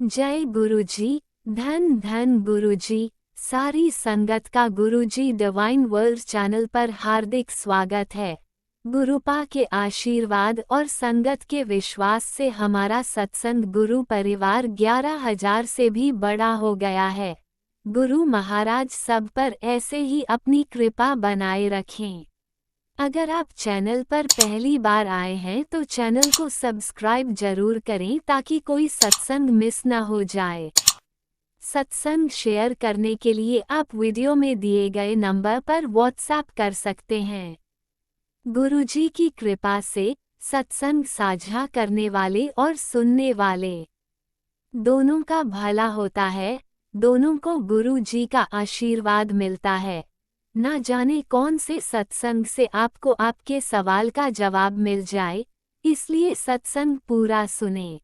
जय गुरुजी। धन धन गुरुजी। सारी संगत का गुरुजी डिवाइन वर्ल्ड चैनल पर हार्दिक स्वागत है। गुरुपा के आशीर्वाद और संगत के विश्वास से हमारा सत्संग गुरु परिवार 11,000 से भी बड़ा हो गया है। गुरु महाराज सब पर ऐसे ही अपनी कृपा बनाए रखें। अगर आप चैनल पर पहली बार आए हैं तो चैनल को सब्सक्राइब जरूर करें ताकि कोई सत्संग मिस न हो जाए। सत्संग शेयर करने के लिए आप वीडियो में दिए गए नंबर पर व्हाट्सएप कर सकते हैं। गुरुजी की कृपा से सत्संग साझा करने वाले और सुनने वाले दोनों का भला होता है। दोनों को गुरु जी का आशीर्वाद मिलता है। ना जाने कौन से सत्संग से आपको आपके सवाल का जवाब मिल जाए, इसलिए सत्संग पूरा सुने।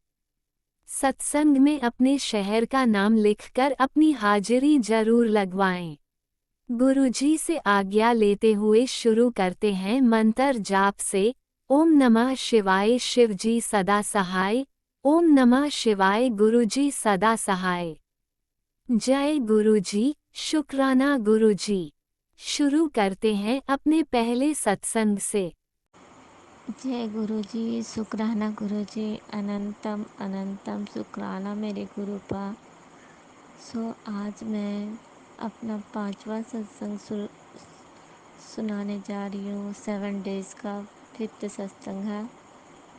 सत्संग में अपने शहर का नाम लिखकर अपनी हाजिरी जरूर लगवाएं। गुरुजी से आज्ञा लेते हुए शुरू करते हैं मंत्र जाप से। ओम नमः शिवाय शिवजी सदा सहाय। ओम नमः शिवाय गुरुजी सदा सहाय। जय गुरुजी। शुक्राना गुरुजी। शुरू करते हैं अपने पहले सत्संग से। जय गुरुजी। शुक्राना गुरुजी। अनंतम अनंतम शुक्राना मेरे गुरुपा। आज मैं अपना 5वां सत्संग सुनाने जा रही हूँ। 7 डेज़ का 5th सत्संग है।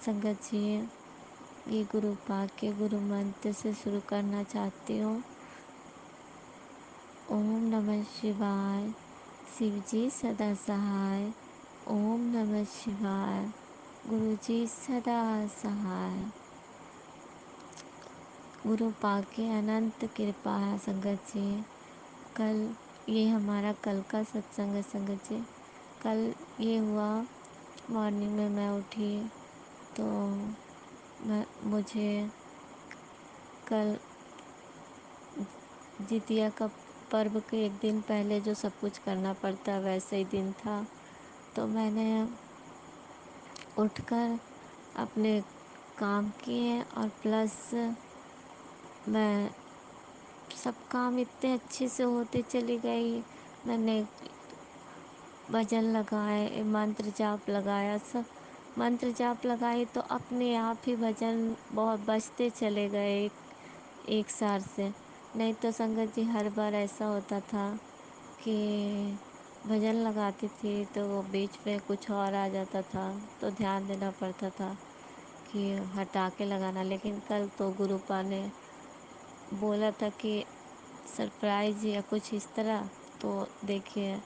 संगत जी, ये गुरुपा के गुरु मंत्र से शुरू करना चाहती हूँ। ओम नमः शिवाय शिवजी सदा सहाय। ओम नमः शिवाय गुरुजी सदा सहाय। गुरु पाक की अनंत कृपा है संगत जी। कल ये हमारा कल का सत्संग है संगत जी। कल ये हुआ, मॉर्निंग में मैं उठी तो मुझे कल जितिया का पर्व के एक दिन पहले जो सब कुछ करना पड़ता है वैसे ही दिन था। तो मैंने उठकर अपने काम किए और प्लस मैं सब काम इतने अच्छे से होते चली गई। मैंने भजन लगाए, मंत्र जाप लगाया, सब मंत्र जाप लगाए तो अपने आप ही भजन बहुत बजते चले गए एक सार से। नहीं तो संगत जी हर बार ऐसा होता था कि भजन लगाती थी तो वो बीच में कुछ और आ जाता था, तो ध्यान देना पड़ता था कि हटा के लगाना। लेकिन कल तो गुरुपा ने बोला था कि सरप्राइज़ या कुछ इस तरह, तो देखिए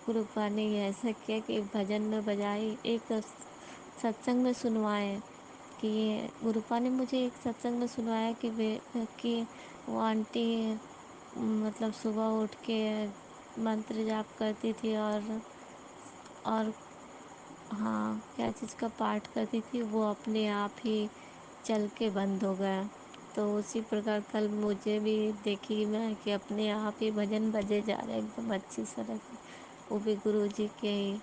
गुरुपा ने ये ऐसा किया कि भजन में बजाई, एक सत्संग में सुनवाए कि ये गुरुपा ने मुझे एक सत्संग में सुनवाया कि वो आंटी मतलब सुबह उठ के मंत्र जाप करती थी और हाँ क्या चीज़ का पाठ करती थी, वो अपने आप ही चल के बंद हो गया। तो उसी प्रकार कल मुझे भी देखी मैं कि अपने आप ही भजन बजे जा रहे एकदम अच्छी तरह से, वो भी गुरु जी के ही।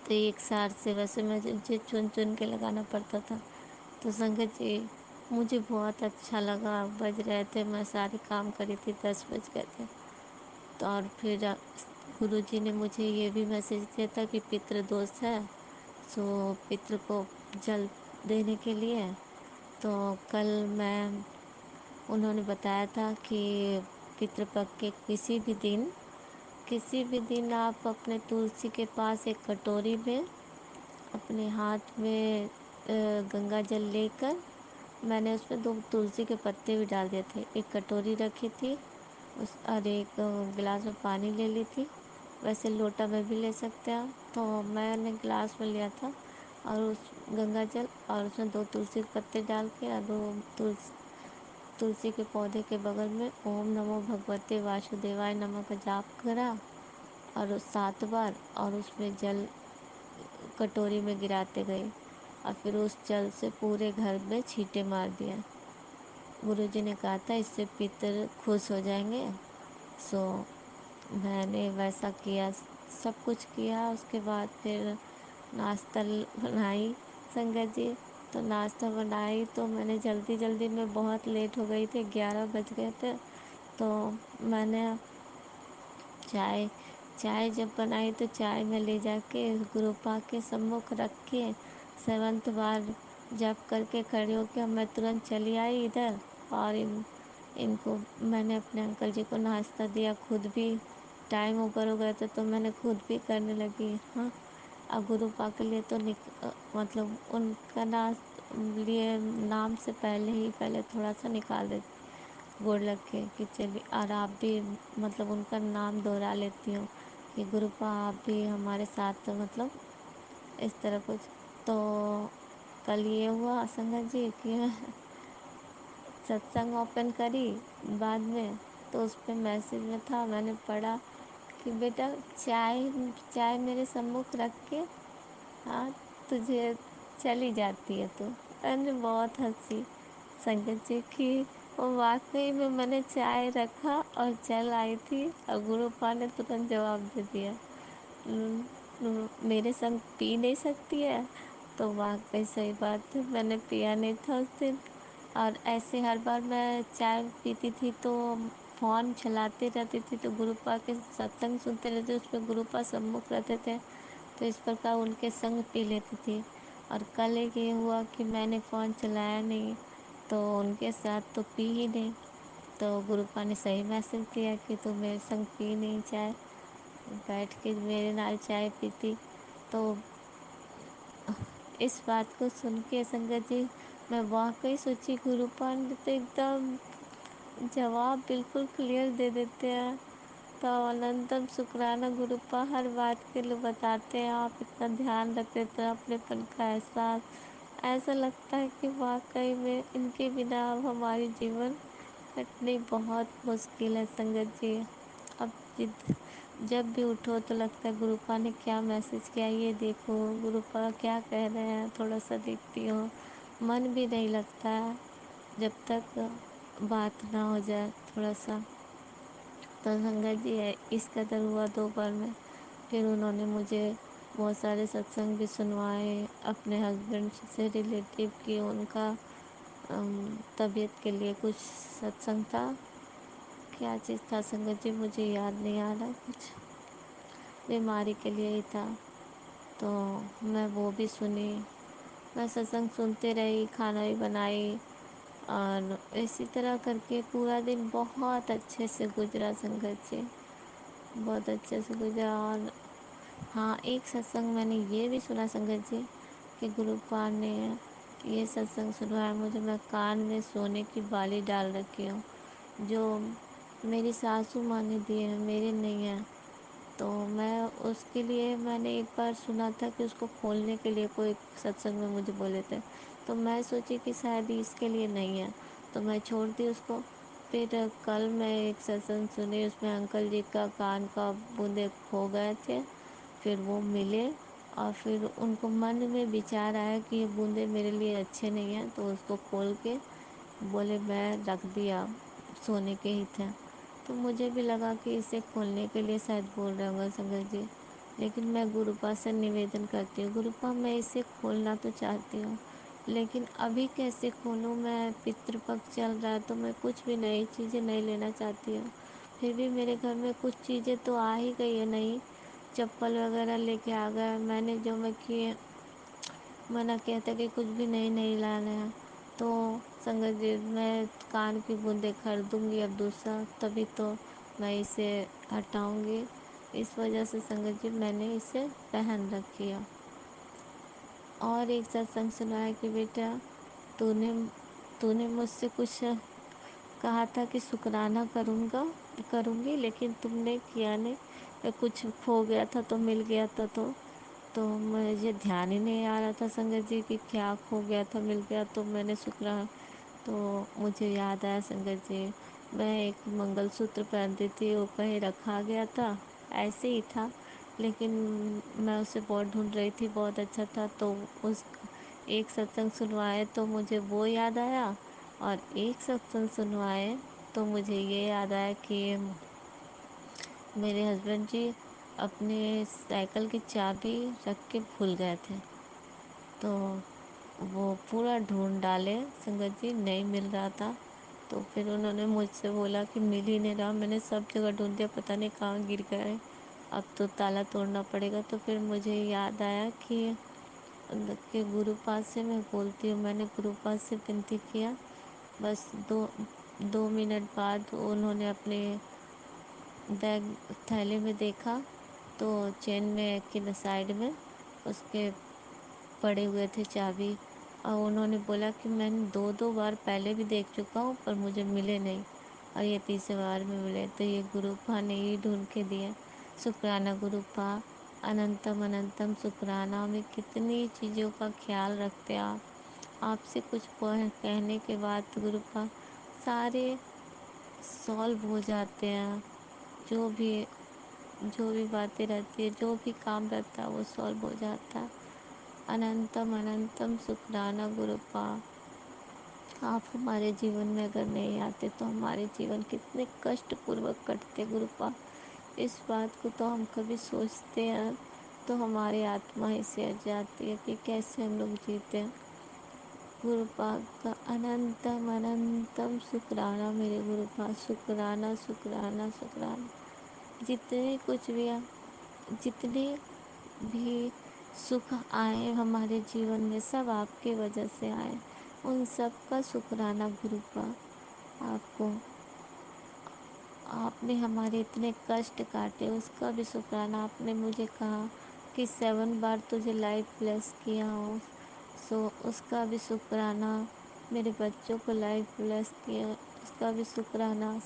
तो एक सार से वैसे मुझे चुन चुन के लगाना पड़ता था। तो संगत जी मुझे बहुत अच्छा लगा, बज रहे थे, मैं सारे काम करी थी, 10 बज गए थे। तो और फिर गुरु जी ने मुझे ये भी मैसेज दिया था कि पितृ दोष है, सो पितृ को जल देने के लिए। तो कल मैं उन्होंने बताया था कि पितृपक्ष के किसी भी दिन आप अपने तुलसी के पास एक कटोरी में अपने हाथ में गंगा जल लेकर, मैंने उसमें 2 तुलसी के पत्ते भी डाल दिए थे, एक कटोरी रखी थी और एक गिलास में पानी ले ली थी। वैसे लोटा में भी ले सकते हैं, तो मैंने गिलास में लिया था और उस गंगा जल और उसमें 2 तुलसी के पत्ते डाल के और 2 तुलसी के पौधे के बगल में ओम नमो भगवते वासुदेवाय नमः का जाप करा और 7 बार, और उसमें जल कटोरी में गिराते गई और फिर उस जल से पूरे घर में छींटे मार दिया। गुरुजी ने कहा था इससे पितर खुश हो जाएंगे। सो मैंने वैसा किया, सब कुछ किया। उसके बाद फिर नाश्ता बनाई संगत जी। तो नाश्ता बनाई, तो मैंने जल्दी जल्दी में, बहुत लेट हो गई थी, 11 बज गए थे। तो मैंने चाय चाय जब बनाई तो चाय में ले जाके गुरु पा के सम्मुख रख के 7 बार जप करके खड़े होकर मैं तुरंत चली आई इधर। और इनको मैंने अपने अंकल जी को नाश्ता दिया, खुद भी टाइम ऊपर हो गया था तो मैंने खुद भी करने लगी। हाँ, अब गुरु पा के लिए तो मतलब उनका लिए नाम से पहले थोड़ा सा निकाल देती, गोड़ लग के कि चलिए, और आप भी मतलब उनका नाम दोहरा लेती हूँ कि गुरुपा आप भी हमारे साथ, मतलब इस तरह कुछ। तो कल ये हुआ संगत जी कि सत्संग ओपन करी बाद में, तो उस पर मैसेज में था, मैंने पढ़ा कि बेटा चाय चाय मेरे सम्मुख रख के, हाँ, तुझे चली जाती है तो। मैंने बहुत हंसी संगत जी की। वो वाकई में मैंने चाय रखा और चल आई थी, और गुरुपा ने तुरंत जवाब दे दिया, मेरे संग पी नहीं सकती है। तो वाकई सही बात है, मैंने पिया नहीं था उस दिन। और ऐसे हर बार मैं चाय पीती थी तो फ़ोन चलाते रहती थी, तो गुरुपा के सत्संग सुनते रहते, उस पर गुरुपा सम्मुख रहते थे, तो इस प्रकार उनके संग पी लेती थी। और कल एक ये हुआ कि मैंने फ़ोन चलाया नहीं, तो उनके साथ तो पी ही नहीं। तो गुरुपा ने सही मैसेज दिया कि तू मेरे संग पी नहीं चाय, बैठ के मेरे नाल चाय पीती। तो इस बात को सुन के संगत जी, मैं वाकई सोची गुरुपा ने तो एकदम जवाब बिल्कुल क्लियर दे देते हैं। तो अनंतम शुक्राना गुरुपा, हर बात के लिए बताते हैं, आप इतना ध्यान रख देते हैं, अपनेपन का एहसास। ऐसा लगता है कि वाकई में इनके बिना अब हमारी जीवन कटनी बहुत मुश्किल है संगत जी। अब जब भी उठो तो लगता है गुरुपा ने क्या मैसेज किया, ये देखो गुरुपा क्या कह रहे हैं, थोड़ा सा देखती हूँ। मन भी नहीं लगता है जब तक बात ना हो जाए थोड़ा सा। तो संगत जी है, इस कदर हुआ 2 बार में। फिर उन्होंने मुझे बहुत सारे सत्संग भी सुनवाए, अपने हस्बैंड से रिलेटिव की, उनका तबीयत के लिए कुछ सत्संग था। क्या चीज़ था संगत जी, मुझे याद नहीं आ रहा, कुछ बीमारी के लिए ही था। तो मैं वो भी सुनी, मैं सत्संग सुनते रही, खाना भी बनाई, और इसी तरह करके पूरा दिन बहुत अच्छे से गुजरा संगत जी, बहुत अच्छे से गुजरा। और हाँ, एक सत्संग मैंने ये भी सुना संगत जी कि गुरुपाल ने ये सत्संग सुनवाया मुझे, मैं कान में सोने की बाली डाल रखी हूँ, जो मेरी सासू माँ ने दिए हैं, मेरे नहीं हैं। तो मैं उसके लिए, मैंने एक बार सुना था कि उसको खोलने के लिए कोई सत्संग में मुझे बोले थे, तो मैं सोची कि शायद इसके लिए नहीं है, तो मैं छोड़ दी उसको। फिर कल मैं एक सत्संग सुनी, उसमें अंकल जी का कान का बूंदे खो गए थे, फिर वो मिले, और फिर उनको मन में विचार आया कि ये बूंदे मेरे लिए अच्छे नहीं हैं, तो उसको खोल के बोले, मैं रख दिया, सोने के ही थे। तो मुझे भी लगा कि इसे खोलने के लिए शायद बोल रहे होंगे संगत जी, लेकिन मैं गुरुपा से निवेदन करती हूँ, गुरुपा मैं इसे खोलना तो चाहती हूँ, लेकिन अभी कैसे खोलूँ, मैं पितृपक्ष चल रहा है तो मैं कुछ भी नई चीज़ें नहीं लेना चाहती हूँ। फिर भी मेरे घर में कुछ चीज़ें तो आ ही गई है, नई चप्पल वगैरह लेके आ गए, मैंने जो मैं किए, मना किया था कि कुछ भी नहीं नहीं लाना है। तो संगत जी, मैं कान की बूंदें खरीदूँगी अब दूसरा, तभी तो मैं इसे हटाऊँगी। इस वजह से संगत जी मैंने इसे पहन रखी है। और एक सत्संग सुना है कि बेटा, तूने तूने मुझसे कुछ कहा था कि शुक्राना करूँगी, लेकिन तुमने किया नहीं, कुछ खो गया था तो मिल गया था, तो मुझे ध्यान ही नहीं आ रहा था संगत जी कि क्या खो गया था मिल गया, तो मैंने शुक्राना, तो मुझे याद आया संगत जी, मैं एक मंगलसूत्र पहनती थी, वो कहीं रखा गया था, ऐसे ही था, लेकिन मैं उसे बहुत ढूंढ रही थी, बहुत अच्छा था, तो उस एक सत्संग सुनवाए तो मुझे वो याद आया, और एक सत्संग सुनवाए तो मुझे ये याद आया कि मेरे हस्बैंड जी अपने साइकिल की चाबी रख के भूल गए थे। तो वो पूरा ढूंढ डाले संगत जी, नहीं मिल रहा था। तो फिर उन्होंने मुझसे बोला कि मिल ही नहीं रहा, मैंने सब जगह ढूंढ दिया, पता नहीं कहाँ गिर गया है, अब तो ताला तोड़ना पड़ेगा। तो फिर मुझे याद आया कि गुरुपाद से मैं बोलती हूँ, मैंने गुरुपाद से विनती किया। बस 2 मिनट बाद उन्होंने अपने बैग थैले में देखा, तो चेन में कि साइड में उसके पड़े हुए थे चाबी। और उन्होंने बोला कि मैंने 2 बार पहले भी देख चुका हूँ पर मुझे मिले नहीं, और ये तीसरे बार में मिले, तो ये गुरुपा ने ही ढूंढ के दिए। शुक्राना गुरुपा, अनंतम अनंतम शुक्राना। में कितनी चीज़ों का ख्याल रखते आप। आपसे कुछ कहने के बाद गुरुपा सारे सॉल्व हो जाते हैं। जो भी जो भी बातें रहती है, जो भी काम रहता है, वो सॉल्व हो जाता है। अनंतम अनंतम शुक्राना गुरुपा। आप हमारे जीवन में अगर नहीं आते तो हमारे जीवन कितने कष्टपूर्वक कटते गुरुपा। इस बात को तो हम कभी सोचते हैं तो हमारी आत्मा ही सिहर जाती है कि कैसे हम लोग जीते हैं। गुरुपा का अनंतम अनंतम शुक्राना मेरे गुरुपा। शुक्राना शुक्राना शुक्राना। जितने कुछ भी जितने भी सुख आए हमारे जीवन में, सब आपके वजह से आए। उन सब का शुक्राना गुरुपा आपको। आपने हमारे इतने कष्ट काटे, उसका भी शुक्राना। आपने मुझे कहा कि 7 बार तुझे लाइफ ब्लेस किया हो, सो उसका भी शुक्राना। मेरे बच्चों को लाइफ ब्लेस किया, उसका भी शुक्राना।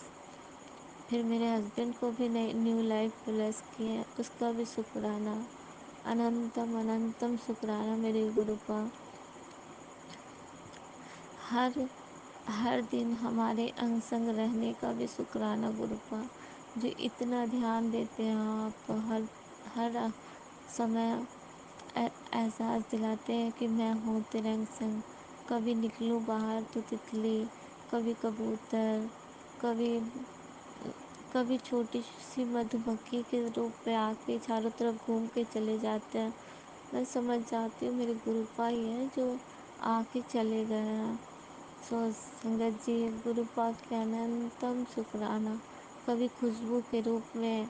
फिर मेरे हस्बैंड को भी नई न्यू लाइफ ब्लेस किए, उसका भी शुक्राना। अनंतम अनंतम शुक्राना मेरे गुरुपा। हर हर दिन हमारे अंग संग रहने का भी शुक्राना गुरुपा। जो इतना ध्यान देते हैं आप, हर हर समय एहसास दिलाते हैं कि मैं हूँ तेरे अंग संग। कभी निकलूँ बाहर तो तितली, कभी कबूतर, कभी कभी छोटी सी मधुमक्खी के रूप में आके चारों तरफ घूम के चले जाते हैं। मैं समझ जाती हूँ मेरे गुरुपा ही हैं जो आके चले गए हैं। सो संगत जी, गुरुपा के अनंतम शुक्राना। कभी खुशबू के रूप में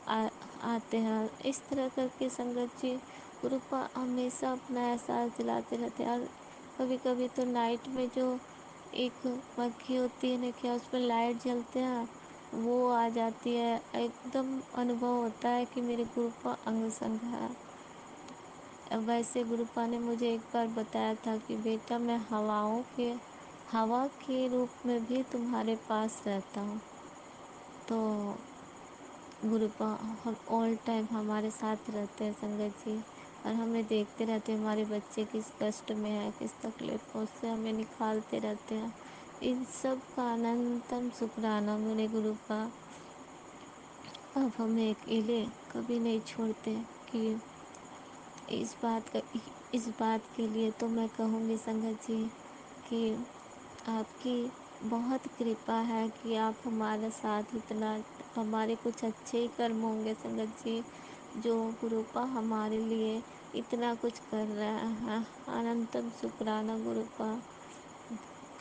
आ, आते हैं। इस तरह करके संगत जी गुरुपा हमेशा अपना एहसास दिलाते रहते हैं। और कभी कभी तो नाइट में जो एक मक्खी होती है ना, क्या उसमें लाइट जलते हैं, वो आ जाती है। एकदम अनुभव होता है कि मेरे गुरुपा अंग संग है। वैसे गुरुपा ने मुझे एक बार बताया था कि बेटा मैं हवा के रूप में भी तुम्हारे पास रहता हूँ। तो गुरुपा हम ऑल टाइम हमारे साथ रहते हैं संगत जी, और हमें देखते रहते हैं हमारे बच्चे किस कष्ट में है, किस तकलीफ में, उससे हमें निकालते रहते हैं। इन सब का अनंतम शुक्राना मेरे गुरुपा। अब हमें अकेले कभी नहीं छोड़ते। कि इस बात के लिए तो मैं कहूँगी संगत जी कि आपकी बहुत कृपा है कि आप हमारे साथ इतना, हमारे कुछ अच्छे ही कर्म होंगे संगत जी, जो गुरुपा हमारे लिए इतना कुछ कर रहा है। अनंतम शुक्राना गुरुपा।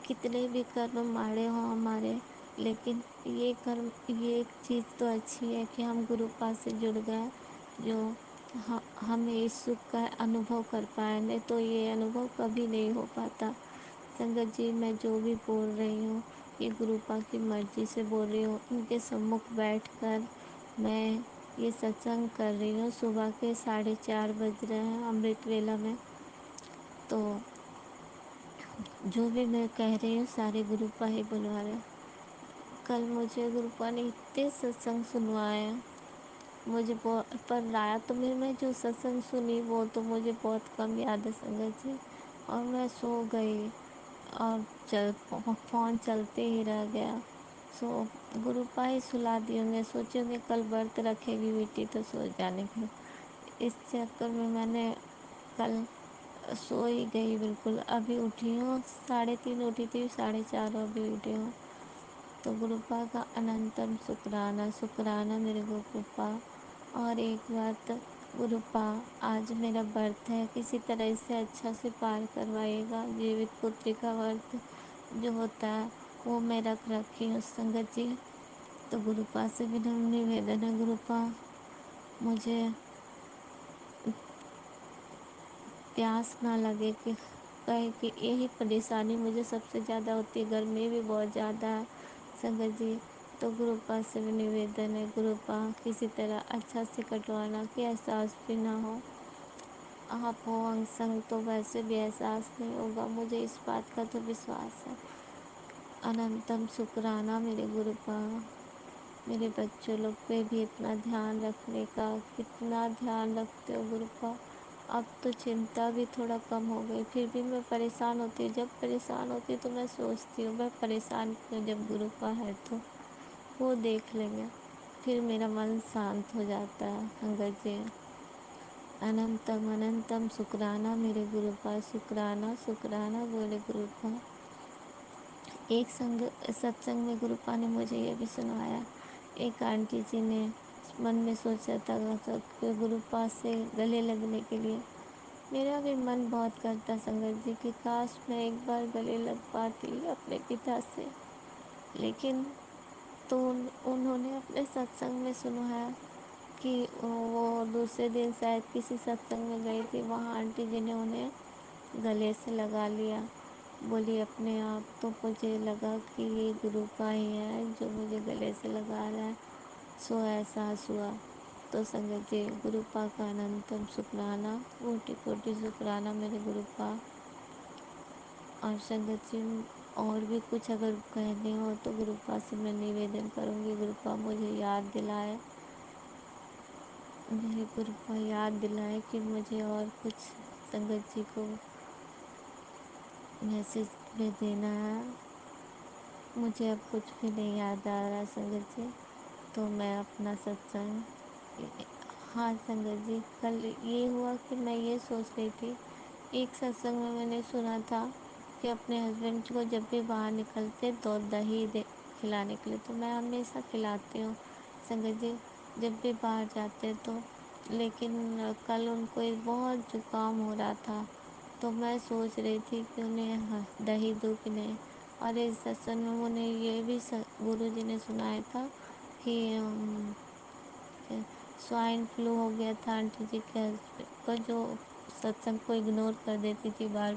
कितने भी कर्म माड़े हों हमारे, लेकिन ये एक चीज़ तो अच्छी है कि हम गुरुपा से जुड़ गए, जो हमें इस सुख का अनुभव कर पाए, नहीं तो ये अनुभव कभी नहीं हो पाता। संगत जी, मैं जो भी बोल रही हूँ ये गुरुपा की मर्जी से बोल रही हूँ। उनके सम्मुख बैठकर मैं ये सत्संग कर रही हूँ। सुबह के 4:30 बज रहे हैं अमृत वेला में। तो जो भी मैं कह रही हूँ सारे गुरुपा ही बुलवा रहे हैं। कल मुझे गुरुपा ने इतने सत्संग सुनवाए मुझे बहुत, पर रात में मैं जो सत्संग सुनी वो तो मुझे बहुत कम याद है संगत जी। और मैं सो गई और फ़ोन चलते ही रह गया। सो गुरुपा ही सुला दिए होंगे, सोचे होंगे कल व्रत रखेगी बेटी तो सो जाने को। इस चक्कर में मैंने कल सो ही गई बिल्कुल। अभी उठी हूँ, 3:30 उठी थी, 4:30 अभी उठी हूँ। तो गुरुपा का अनंतम शुक्राना शुक्राना मेरे गुरुपा। और एक बात गुरुपा आज मेरा व्रत है, किसी तरह इसे अच्छा से पार करवाइएगा। जीवित पुत्री का व्रत जो होता है वो मैं रख रखी हूँ संगत जी। तो गुरुपा से भी निवेदन है, गुरुपा मुझे प्यास ना लगे कि कहे कि यही परेशानी मुझे सबसे ज़्यादा होती है। गर्मी भी बहुत ज़्यादा है संगत जी। तो गुरुपा से भी निवेदन है, गुरुपा किसी तरह अच्छा से कटवाना कि एहसास भी ना हो। आप हो अंग संग तो वैसे भी एहसास नहीं होगा, मुझे इस बात का तो विश्वास है। अनंतम शुक्राना मेरे गुरुपा, मेरे बच्चों लोग पे भी इतना ध्यान रखने का, कितना ध्यान रखते हो गुरुपा। अब तो चिंता भी थोड़ा कम हो गई, फिर भी मैं परेशान होती हूँ। जब परेशान होती हूँ तो मैं सोचती हूँ मैं परेशान क्यों, जब गुरुपा है तो वो देख लेंगे, फिर मेरा मन शांत हो जाता है संगत जी। अनंतम अनंतम शुक्राना मेरे गुरुपा, शुक्राना शुक्राना बोले गुरुपा। एक सत्संग में गुरुपा ने मुझे ये भी सुनाया, एक आंटी जी ने मन में सोचा था कि गुरुपा से गले लगने के लिए। मेरा भी मन बहुत करता संगत जी कि काश मैं एक बार गले लग पाती अपने पिता से। लेकिन तो उन्होंने अपने सत्संग में सुनाया कि वो दूसरे दिन शायद किसी सत्संग में गई थी, वहाँ आंटी जी ने उन्हें गले से लगा लिया। बोली अपने आप, तो मुझे लगा कि ये गुरुपा ही है जो मुझे गले से लगा रहा है। सो एहसास हुआ। तो संगत जी गुरुपा का अनंतम शुक्राना, कोटि कोटि शुक्राना मेरे गुरुपा। और संगत जी और भी कुछ अगर कहने हो तो गुरुपा से मैं निवेदन करूँगी, गुरुपा मुझे याद दिलाए, मेरे गुरुपा याद दिलाए कि मुझे और कुछ संगत जी को मैसेज में देना है। मुझे अब कुछ भी नहीं याद आ रहा संगत जी, तो मैं अपना सत्संग। हाँ संगत जी, कल ये हुआ कि मैं ये सोच रही थी, एक सत्संग में मैंने सुना था कि अपने हस्बैंड को जब भी बाहर निकलते तो दही दे खिलाने के लिए, तो मैं हमेशा खिलाती हूँ संगत जी जब भी बाहर जाते तो। लेकिन कल उनको एक बहुत जुकाम हो रहा था, तो मैं सोच रही थी कि उन्हें दही दूँ कि नहीं। और इस सत्संग में उन्हें ये भी गुरु जी ने सुनाया था कि स्वाइन फ्लू हो गया था आंटी जी के हस्बैंड को, जो सत्संग को इग्नोर कर देती थी, बार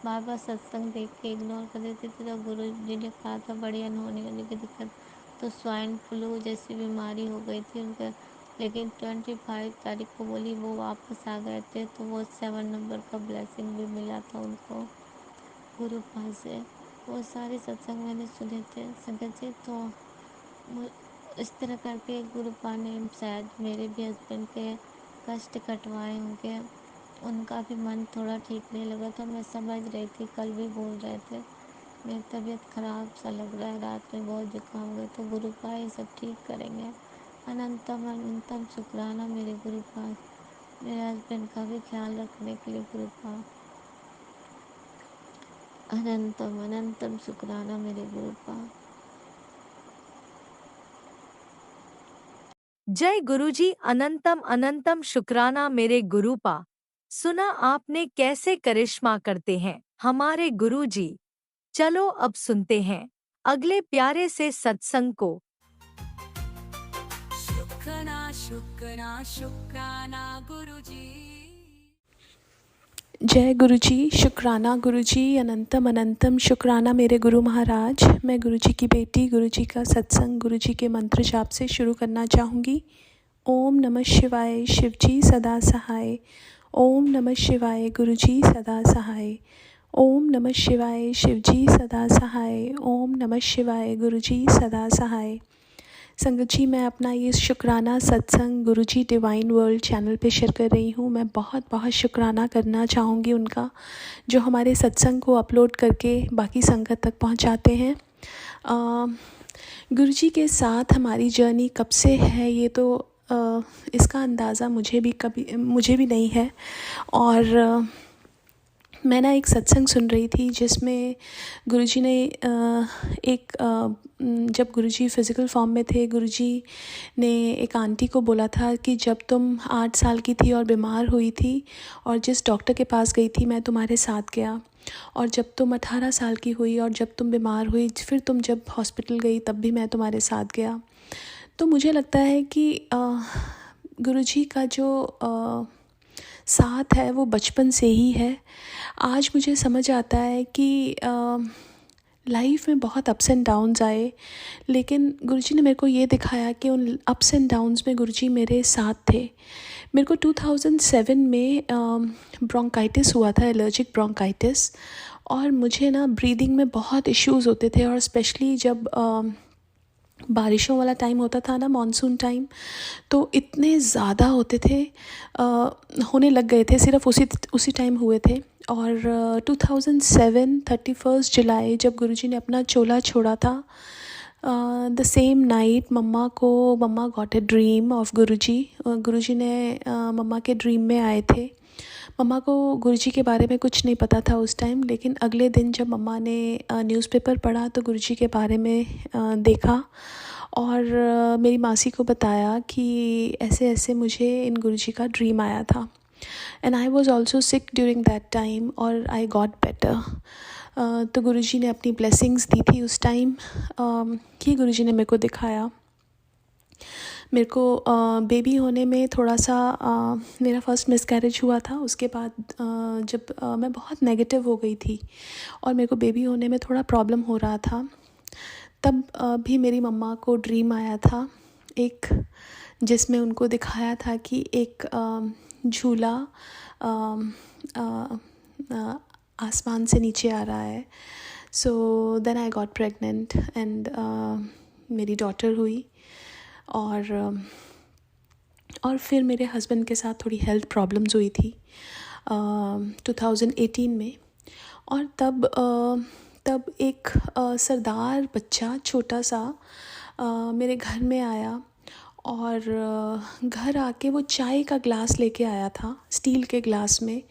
बार सत्संग देख के इग्नोर कर देती थी। तो गुरु जी ने कहा था बड़ी अनहोनी होने की दिक्कत, तो स्वाइन फ्लू जैसी बीमारी हो गई थी उनका। लेकिन 25 तारीख को बोली वो वापस आ गए थे, तो वो 7 नंबर का ब्लेसिंग भी मिला था उनको गुरुपा से। वो सारे सत्संग मैंने सुने थे संगत जी। तो इस तरह करके गुरुपा ने शायद मेरे भी हस्बैंड के कष्ट कटवाए होंगे, उनका भी मन थोड़ा ठीक नहीं लगा। तो मैं समझ रही थी, कल भी बोल रहे थे मेरी तबीयत ख़राब सा लग रहा है, रात में बहुत जुकाम हो गया, तो गुरुपा ये सब ठीक करेंगे। अनंतम अनंतम शुक्राना मेरे गुरुपा, मेरे हस्बैंड का भी ख्याल रखने के लिए गुरुपा। अनंतम अनंतम शुक्राना मेरे गुरुपा। जय गुरुजी, अनंतम अनंतम शुक्राना मेरे गुरुपा। सुना आपने कैसे करिश्मा करते हैं हमारे गुरुजी। चलो अब सुनते हैं अगले प्यारे से सत्संग को। शुक्राना शुक्राना शुक्राना गुरुजी। जय गुरुजी, शुक्राना गुरुजी, अनंतम अनंतम शुक्राना मेरे गुरु महाराज। मैं गुरुजी की बेटी, गुरुजी का सत्संग गुरुजी के मंत्र जाप से शुरू करना चाहूँगी। ओम नमः शिवाय, शिवजी सदा सहाय। ओम नमः शिवाय, गुरुजी सदा सहाय। ओम नमः शिवाय, शिवजी सदा सहाय। ओम नमः शिवाय, गुरुजी सदा सहाय। संगत जी, मैं अपना ये शुक्राना सत्संग गुरुजी डिवाइन वर्ल्ड चैनल पे शेयर कर रही हूँ। मैं बहुत बहुत शुक्राना करना चाहूँगी उनका, जो हमारे सत्संग को अपलोड करके बाकी संगत तक पहुँचाते हैं। गुरुजी के साथ हमारी जर्नी कब से है ये तो इसका अंदाज़ा मुझे भी नहीं है। और मैं ना एक सत्संग सुन रही थी जिसमें गुरुजी ने जब गुरुजी फ़िज़िकल फॉर्म में थे, गुरुजी ने एक आंटी को बोला था कि जब तुम 8 साल की थी और बीमार हुई थी और जिस डॉक्टर के पास गई थी मैं तुम्हारे साथ गया, और जब तुम 18 साल की हुई और जब तुम बीमार हुई, फिर तुम जब हॉस्पिटल गई तब भी मैं तुम्हारे साथ गया। तो मुझे लगता है कि गुरुजी का जो साथ है वो बचपन से ही है। आज मुझे समझ आता है कि लाइफ में बहुत अप्स एंड डाउन्स आए, लेकिन गुरुजी ने मेरे को ये दिखाया कि उन अप्स एंड डाउन्स में गुरुजी मेरे साथ थे। मेरे को 2007 में ब्रोंकाइटिस हुआ था, एलर्जिक ब्रोंकाइटिस, और मुझे ना ब्रीदिंग में बहुत इश्यूज़ होते थे, और स्पेशली जब बारिशों वाला टाइम होता था ना, मानसून टाइम, तो इतने ज़्यादा होते थे, होने लग गए थे, सिर्फ उसी टाइम हुए थे। और 2007 31 जुलाई जब गुरुजी ने अपना चोला छोड़ा था, the same night mamma got a dream of Guruji. Guruji ने मम्मा के ड्रीम में आए थे। मम्मा को गुरुजी के बारे में कुछ नहीं पता था उस टाइम, लेकिन अगले दिन जब मम्मा ने न्यूज़पेपर पढ़ा तो गुरुजी के बारे में देखा, और मेरी मासी को बताया कि ऐसे ऐसे मुझे इन गुरुजी का ड्रीम आया था, and I was also sick during that time, और आई गॉट बेटर। तो गुरुजी ने अपनी ब्लेसिंग्स दी थी उस टाइम। ये गुरुजी ने मेरे को दिखाया। मेरे को बेबी होने में थोड़ा सा मेरा फर्स्ट मिसकैरेज हुआ था। उसके बाद जब मैं बहुत नेगेटिव हो गई थी और मेरे को बेबी होने में थोड़ा प्रॉब्लम हो रहा था, तब भी मेरी मम्मा को ड्रीम आया था एक, जिसमें उनको दिखाया था कि एक झूला आसमान से नीचे आ रहा है। So then I got pregnant and मेरी डॉटर हुई, और फिर मेरे हस्बैंड के साथ थोड़ी हेल्थ प्रॉब्लम्स हुई थी 2018 में। और तब एक सरदार बच्चा छोटा सा मेरे घर में आया, और घर आके वो चाय का ग्लास लेके आया था, स्टील के ग्लास में,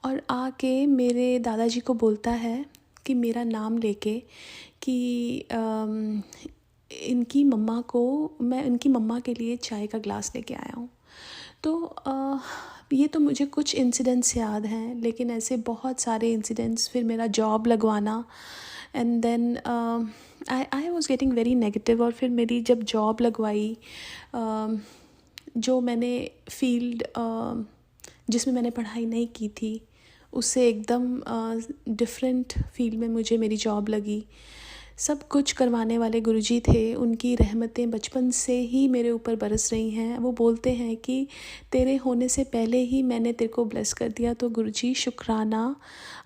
और आके मेरे दादाजी को बोलता है कि मेरा नाम लेके कि इनकी मम्मा के लिए चाय का ग्लास लेके आया हूँ। तो ये तो मुझे कुछ इंसिडेंट्स याद हैं, लेकिन ऐसे बहुत सारे इंसिडेंट्स। फिर मेरा जॉब लगवाना, and then I was getting very negative. और फिर मेरी जब जॉब लगवाई, जो मैंने फील्ड जिसमें मैंने पढ़ाई नहीं की थी, उससे एकदम डिफरेंट फील्ड में मुझे मेरी जॉब लगी। सब कुछ करवाने वाले गुरुजी थे, उनकी रहमतें बचपन से ही मेरे ऊपर बरस रही हैं। वो बोलते हैं कि तेरे होने से पहले ही मैंने तेरे को ब्लेस कर दिया। तो गुरुजी शुक्राना,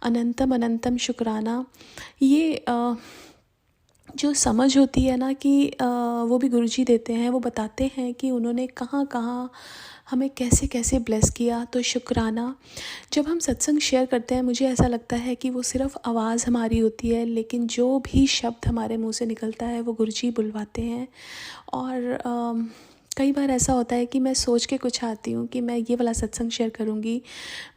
अनंतम अनंतम शुक्राना। ये जो समझ होती है ना कि वो भी गुरुजी देते हैं। वो बताते हैं कि उन्होंने कहाँ कहाँ हमें कैसे कैसे ब्लेस किया। तो शुक्राना। जब हम सत्संग शेयर करते हैं, मुझे ऐसा लगता है कि वो सिर्फ़ आवाज़ हमारी होती है, लेकिन जो भी शब्द हमारे मुंह से निकलता है वो गुरुजी बुलवाते हैं। और कई बार ऐसा होता है कि मैं सोच के कुछ आती हूँ कि मैं ये वाला सत्संग शेयर करूँगी,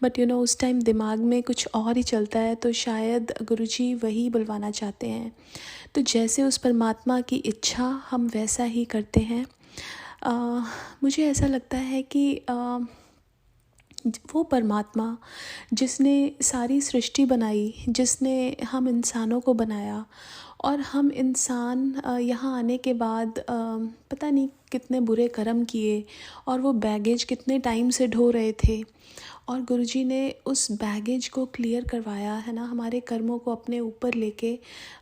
बट उस टाइम दिमाग में कुछ और ही चलता है, तो शायद गुरुजी वही बुलवाना चाहते हैं। तो जैसे उस परमात्मा की इच्छा हम वैसा ही करते हैं। मुझे ऐसा लगता है कि वो परमात्मा जिसने सारी सृष्टि बनाई, जिसने हम इंसानों को बनाया, और हम इंसान यहाँ आने के बाद पता नहीं कितने बुरे कर्म किए, और वो बैगेज कितने टाइम से ढो रहे थे, और गुरुजी ने उस बैगेज को क्लियर करवाया है ना, हमारे कर्मों को अपने ऊपर लेके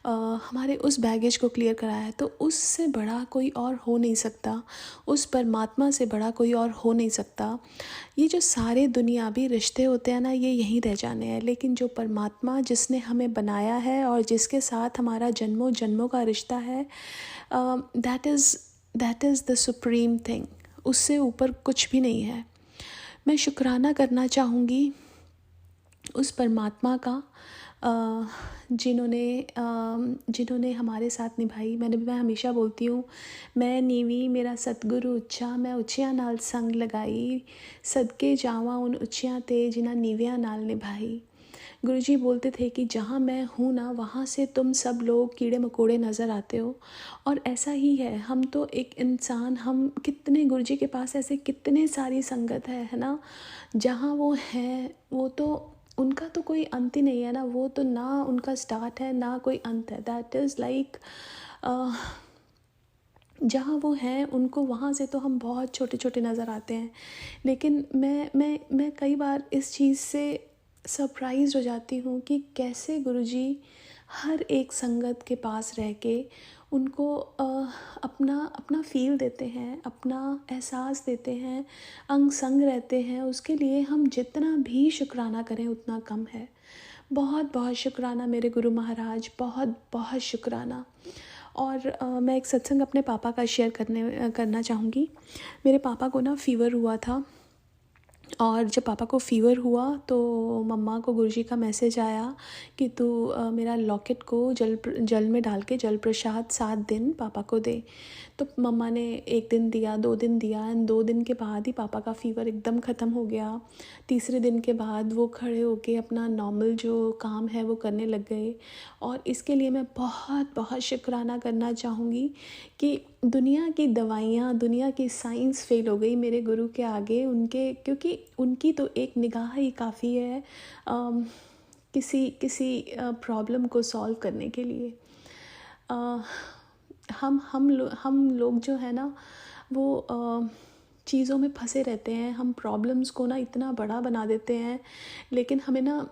हमारे उस बैगेज को क्लियर कराया है। तो उससे बड़ा कोई और हो नहीं सकता, उस परमात्मा से बड़ा कोई और हो नहीं सकता। ये जो सारे दुनियावी रिश्ते होते हैं ना, ये यहीं रह जाने हैं, लेकिन जो परमात्मा जिसने हमें बनाया है और जिसके साथ हमारा जन्मों जन्मों का रिश्ता है, that is the supreme thing. उससे ऊपर कुछ भी नहीं है। मैं शुक्राना करना चाहूँगी उस परमात्मा का जिन्होंने हमारे साथ निभाई। मैं हमेशा बोलती हूँ, मैं नीवी मेरा सतगुरु उच्चा, मैं उच्चियां नाल संग लगाई, सदके जावां उन उच्चियां ते जिन्हां नीवियां नाल निभाई। गुरुजी बोलते थे कि जहाँ मैं हूँ ना, वहाँ से तुम सब लोग कीड़े मकोड़े नज़र आते हो। और ऐसा ही है, हम तो एक इंसान, हम कितने, गुरुजी के पास ऐसे कितने सारी संगत है ना। जहाँ वो हैं वो तो उनका तो कोई अंत ही नहीं है ना, वो तो ना उनका स्टार्ट है ना कोई अंत है। दैट इज़ लाइक जहाँ वो हैं उनको, वहाँ से तो हम बहुत छोटे छोटे नज़र आते हैं। लेकिन मैं कई बार इस चीज़ से सरप्राइज़ हो जाती हूँ कि कैसे गुरुजी हर एक संगत के पास रह के उनको अपना अपना फ़ील देते हैं, अपना एहसास देते हैं, अंग संग रहते हैं। उसके लिए हम जितना भी शुक्राना करें उतना कम है। बहुत बहुत शुक्राना मेरे गुरु महाराज, बहुत बहुत शुक्राना। और मैं एक सत्संग अपने पापा का शेयर करना चाहूँगी। मेरे पापा को ना फ़ीवर हुआ था, और जब पापा को फ़ीवर हुआ तो मम्मा को गुरुजी का मैसेज आया कि तू मेरा लॉकेट को जल में डाल के जल प्रसाद 7 दिन पापा को दे। तो मम्मा ने 1 दिन दिया, 2 दिन दिया, एंड 2 दिन के बाद ही पापा का फ़ीवर एकदम ख़त्म हो गया। तीसरे दिन के बाद वो खड़े होके अपना नॉर्मल जो काम है वो करने लग गए। और इसके लिए मैं बहुत बहुत शुक्राना करना चाहूँगी कि दुनिया की दवाइयाँ, दुनिया की साइंस फ़ेल हो गई मेरे गुरु के आगे। उनके, क्योंकि उनकी तो एक निगाह ही काफ़ी है किसी प्रॉब्लम को सॉल्व करने के लिए। हम लोग जो है ना वो चीज़ों में फंसे रहते हैं। हम प्रॉब्लम्स को ना इतना बड़ा बना देते हैं। लेकिन हमें ना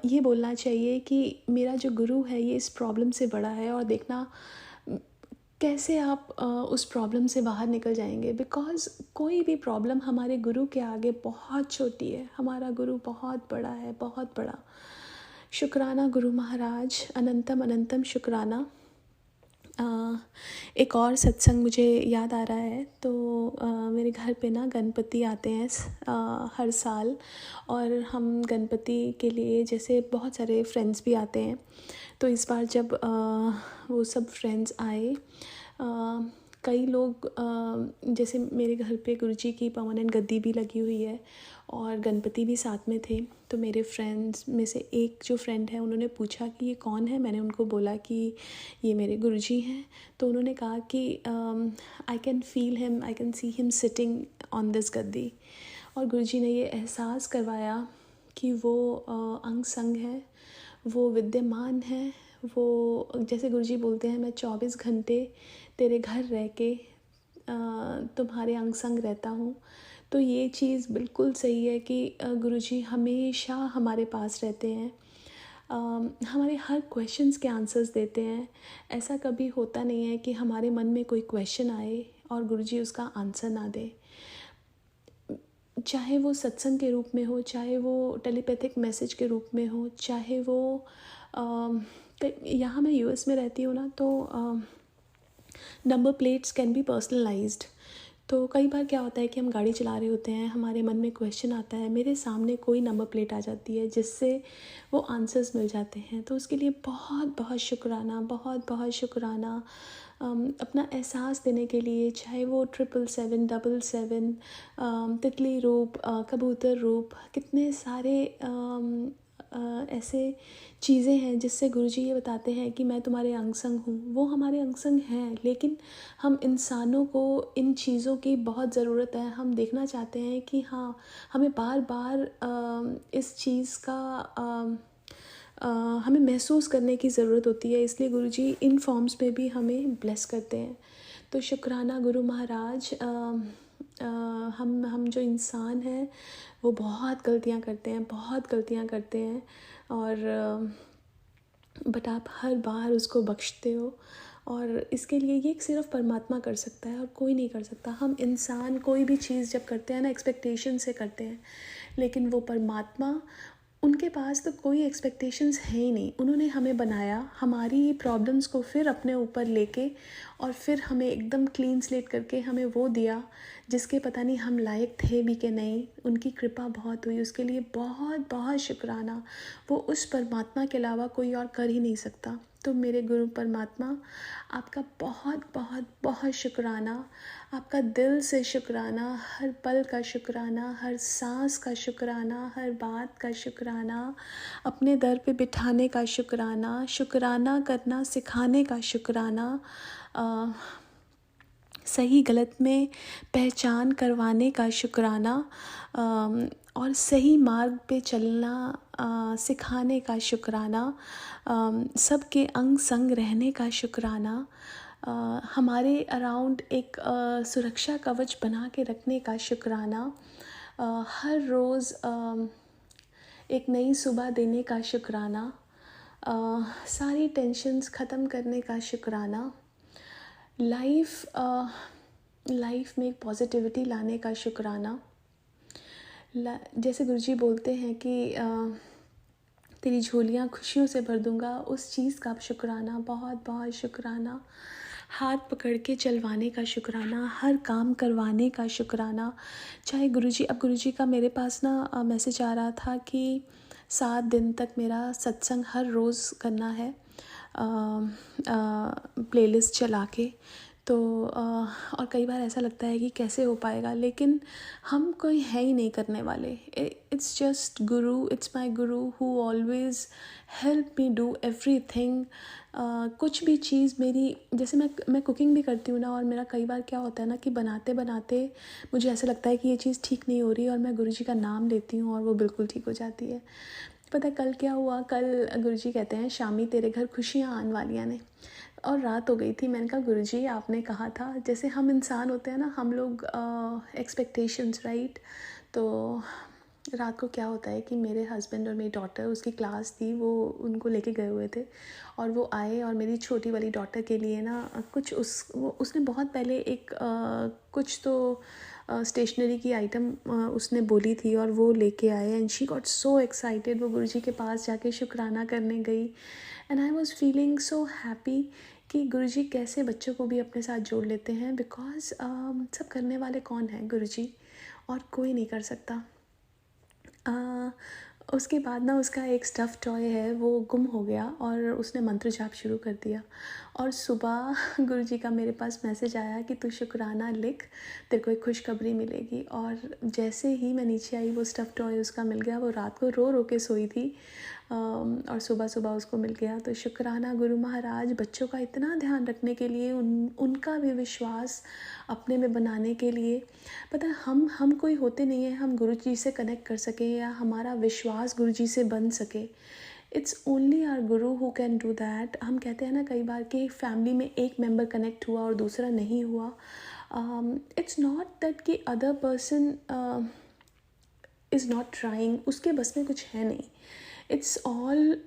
ये बोलना चाहिए कि मेरा जो गुरु है ये इस प्रॉब्लम से बड़ा है, और देखना कैसे आप उस प्रॉब्लम से बाहर निकल जाएंगे। बिकॉज़ कोई भी प्रॉब्लम हमारे गुरु के आगे बहुत छोटी है। हमारा गुरु बहुत बड़ा है, बहुत बड़ा। शुक्राना गुरु महाराज, अनंतम अनंतम शुक्राना। एक और सत्संग मुझे याद आ रहा है। तो मेरे घर पे ना गणपति आते हैं हर साल, और हम गणपति के लिए जैसे बहुत सारे फ्रेंड्स भी आते हैं। तो इस बार जब वो सब फ्रेंड्स आए, कई लोग जैसे मेरे घर पे गुरुजी की परमानेंट गद्दी भी लगी हुई है और गणपति भी साथ में थे। तो मेरे फ्रेंड्स में से एक जो फ्रेंड है, उन्होंने पूछा कि ये कौन है। मैंने उनको बोला कि ये मेरे गुरुजी हैं। तो उन्होंने कहा कि I can feel him, I can see him sitting on this गद्दी। और गुरुजी ने ये एहसास करवाया कि वो अंग संग है, वो विद्यमान है। वो, जैसे गुरुजी बोलते हैं, मैं 24 घंटे तेरे घर रह के तुम्हारे अंग संग रहता हूँ। तो ये चीज़ बिल्कुल सही है कि गुरुजी हमेशा हमारे पास रहते हैं, हमारे हर क्वेश्चंस के आंसर्स देते हैं। ऐसा कभी होता नहीं है कि हमारे मन में कोई क्वेश्चन आए और गुरुजी उसका आंसर ना दे। चाहे वो सत्संग के रूप में हो, चाहे वो टेलीपैथिक मैसेज के रूप में हो, चाहे वो यहाँ मैं यूएस में रहती हूँ ना, तो number plates can be personalised. तो कई बार क्या होता है कि हम गाड़ी चला रहे होते हैं, हमारे मन में क्वेश्चन आता है, मेरे सामने कोई नंबर प्लेट आ जाती है जिससे वो आंसर्स मिल जाते हैं। तो उसके लिए बहुत बहुत शुक्राना, बहुत बहुत शुक्राना। अपना एहसास देने के लिए, चाहे वो 777, 777, तितली रूप, कबूतर रूप, कितने सारे ऐसे चीज़ें हैं जिससे गुरुजी ये बताते हैं कि मैं तुम्हारे अंग संग हूँ। वो हमारे अंग संग हैं, लेकिन हम इंसानों को इन चीज़ों की बहुत ज़रूरत है। हम देखना चाहते हैं कि हाँ, हमें बार बार इस चीज़ का हमें महसूस करने की ज़रूरत होती है। इसलिए गुरुजी इन फॉर्म्स में भी हमें ब्लेस करते हैं। तो शुक्राना गुरु महाराज। हम जो इंसान हैं वो बहुत गलतियाँ करते हैं, बहुत गलतियाँ करते हैं, और बट आप हर बार उसको बख्शते हो। और इसके लिए ये सिर्फ परमात्मा कर सकता है और कोई नहीं कर सकता। हम इंसान कोई भी चीज़ जब करते हैं ना, एक्सपेक्टेशन से करते हैं, लेकिन वो परमात्मा, उनके पास तो कोई एक्सपेक्टेशंस है ही नहीं। उन्होंने हमें बनाया, हमारी प्रॉब्लम्स को फिर अपने ऊपर लेके, और फिर हमें एकदम क्लीन स्लेट करके हमें वो दिया जिसके पता नहीं हम लायक थे भी कि नहीं। उनकी कृपा बहुत हुई, उसके लिए बहुत बहुत शुक्राना। वो उस परमात्मा के अलावा कोई और कर ही नहीं सकता। तो मेरे गुरु परमात्मा, आपका बहुत बहुत बहुत शुक्राना, आपका दिल से शुक्राना, हर पल का शुक्राना, हर सांस का शुक्राना, हर बात का शुक्राना, अपने दर पे बिठाने का शुक्राना, शुक्राना करना सिखाने का शुक्राना, सही गलत में पहचान करवाने का शुक्राना, और सही मार्ग पे चलना सिखाने का शुक्राना, सबके अंग संग रहने का शुक्राना, हमारे अराउंड एक सुरक्षा कवच बना के रखने का शुक्राना, हर रोज़ एक नई सुबह देने का शुक्राना, सारी टेंशन्स ख़त्म करने का शुक्राना, लाइफ में एक पॉजिटिविटी लाने का शुक्राना। जैसे गुरुजी बोलते हैं कि तेरी झोलियाँ खुशियों से भर दूँगा, उस चीज़ का शुक्राना, बहुत बहुत शुक्राना। हाथ पकड़ के चलवाने का शुक्राना, हर काम करवाने का शुक्राना। चाहे गुरुजी का मेरे पास ना मैसेज आ रहा था कि 7 दिन तक मेरा सत्संग हर रोज़ करना है, प्लेलिस्ट चला के। तो और कई बार ऐसा लगता है कि कैसे हो पाएगा, लेकिन हम कोई है ही नहीं करने वाले। It's just Guru, it's my Guru who always help me do everything. कुछ भी चीज़ मेरी, जैसे मैं कुकिंग भी करती हूँ ना, और मेरा कई बार क्या होता है ना कि बनाते बनाते मुझे ऐसा लगता है कि ये चीज़ ठीक नहीं हो रही, और मैं गुरुजी का नाम लेती हूँ और वो बिल्कुल ठीक हो जाती है। पता है कल क्या हुआ? कल गुरुजी कहते हैं, शामी तेरे घर खुशियाँ आने वालियाँ ने, और रात हो गई थी। मैंने कहा गुरुजी आपने कहा था, जैसे हम इंसान होते हैं ना, हम लोग एक्सपेक्टेशंस, राइट। तो रात को क्या होता है कि मेरे हस्बैंड और मेरी डॉटर, उसकी क्लास थी, वो उनको लेके गए हुए थे, और वो आए, और मेरी छोटी वाली डॉटर के लिए ना कुछ उसने बहुत पहले एक कुछ तो स्टेशनरी की आइटम उसने बोली थी, और वो लेके आए, and she got so excited. वो गुरुजी के पास जाके शुक्राना करने गई, and I was feeling so happy कि गुरुजी कैसे बच्चों को भी अपने साथ जोड़ लेते हैं, बिकॉज सब करने वाले कौन है? गुरुजी, और कोई नहीं कर सकता। उसके बाद ना उसका एक स्टफ़ टॉय है, वो गुम हो गया, और उसने मंत्र जाप शुरू कर दिया। और सुबह गुरुजी का मेरे पास मैसेज आया कि तू शुक्राना लिख, तेरे को एक खुशखबरी मिलेगी। और जैसे ही मैं नीचे आई, वो स्टफ़ टॉय उसका मिल गया। वो रात को रो रो के सोई थी, और सुबह सुबह उसको मिल गया। तो शुक्राना गुरु महाराज, बच्चों का इतना ध्यान रखने के लिए, उनका भी विश्वास अपने में बनाने के लिए। पता है हम कोई होते नहीं हैं हम गुरु जी से कनेक्ट कर सके, या हमारा विश्वास गुरु जी से बन सके। It's only our Guru who can do that. हम कहते हैं ना कई बार कि फैमिली में एक मेंबर कनेक्ट हुआ और दूसरा नहीं हुआ। इट्स नॉट दैट कि other person is not trying, उसके बस में कुछ है नहीं। इट्स ऑल,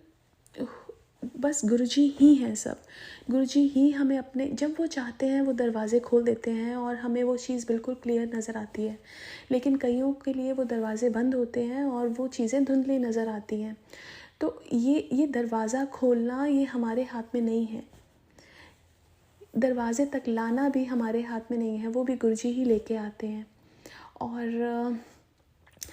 बस गुरुजी ही हैं सब। गुरुजी ही हमें अपने, जब वो चाहते हैं वो दरवाज़े खोल देते हैं, और हमें वो चीज़ बिल्कुल क्लियर नज़र आती है। लेकिन कईयों के लिए वो दरवाज़े बंद होते हैं और वो चीज़ें धुंधली नज़र आती हैं। तो ये दरवाज़ा खोलना ये हमारे हाथ में नहीं है, दरवाज़े तक लाना भी हमारे हाथ में नहीं है, वो भी गुरुजी ही लेके आते हैं। और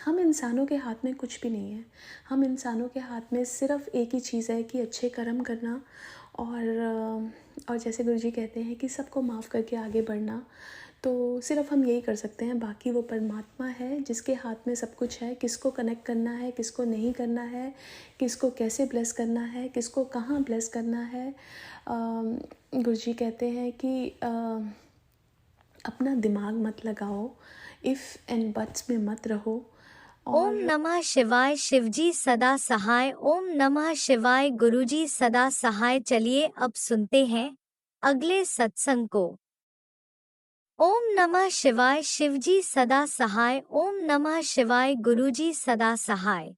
हम इंसानों के हाथ में कुछ भी नहीं है। हम इंसानों के हाथ में सिर्फ़ एक ही चीज़ है कि अच्छे कर्म करना, और जैसे गुरुजी कहते हैं कि सबको माफ़ करके आगे बढ़ना। तो सिर्फ़ हम यही कर सकते हैं, बाकी वो परमात्मा है जिसके हाथ में सब कुछ है। किसको कनेक्ट करना है, किसको नहीं करना है, किसको कैसे ब्लेस करना है, किसको कहाँ ब्लेस करना है। गुरुजी कहते हैं कि अपना दिमाग मत लगाओ, इफ़ एंड बट्स में मत रहो। ओम नमः शिवाय, शिवजी सदा सहाय। ओम नमः शिवाय, गुरुजी सदा सहाय। चलिए अब सुनते हैं अगले सत्संग को। ओम नमः शिवाय, शिवजी सदा सहाय। ओम नमः शिवाय, गुरुजी सदा सहाय।